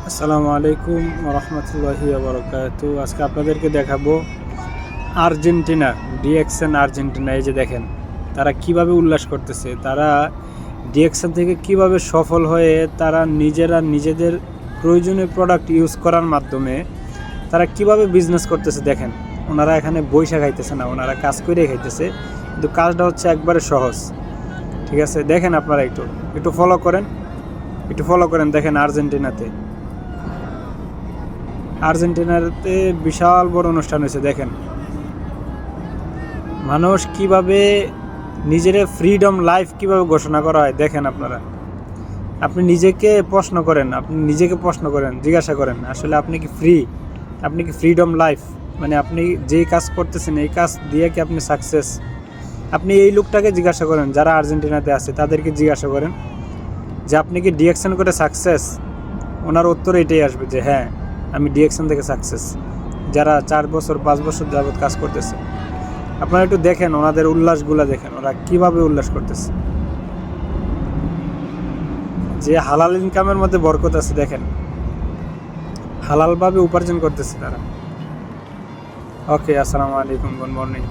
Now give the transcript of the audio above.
আসসালামু আলাইকুম রহমতুল্লাহি বারাকাতু। আজকে আপনাদেরকে দেখাবো আর্জেন্টিনা, ডিএক্সএন আর্জেন্টিনা। এই যে দেখেন তারা কিভাবে উল্লাস করতেছে, তারা ডিএক্সএন থেকে কিভাবে সফল হয়ে তারা নিজেরা নিজেদের প্রয়োজনীয় প্রোডাক্ট ইউজ করার মাধ্যমে তারা কিভাবে বিজনেস করতেছে। দেখেন ওনারা এখানে বৈশা খাইতেছে না, ওনারা কাজ করে খাইতেছে, কিন্তু কাজটা হচ্ছে একবারে সহজ। ঠিক আছে, দেখেন আপনারা একটু ফলো করেন, দেখেন আর্জেন্টিনাতে বিশাল বড় অনুষ্ঠান হয়েছে। দেখেন মানুষ কিভাবে নিজের ফ্রিডম লাইফ কিভাবে ঘোষণা করা হয়। দেখেন আপনি নিজেকে প্রশ্ন করেন, জিজ্ঞাসা করেন আসলে আপনি কি ফ্রি, আপনি কি ফ্রিডম লাইফ, মানে আপনি যেই কাজ করতেছেন এই কাজ দিয়ে কি আপনি সাকসেস। আপনি এই লোকটাকে জিজ্ঞাসা করেন, যারা আর্জেন্টিনাতে আছে তাদেরকে জিজ্ঞাসা করেন যে আপনি কি ডিএক্সএন করে সাকসেস। ওনার উত্তর এটাই আসবে যে হ্যাঁ, আমি ডিএক্সএন থেকে সাকসেস। যারা 4 বছর 5 বছর যাবৎ কাজ করতেছে, আপনারা একটু দেখেন ওনাদের উল্লাসগুলো, দেখেন ওরা কিভাবে উল্লাস করতেছে। যে হালাল ইনকামের মধ্যে বরকত আছে, দেখেন হালালভাবে উপার্জন করতেছে তারা। ওকে, আসসালামু আলাইকুম, গুড মর্নিং।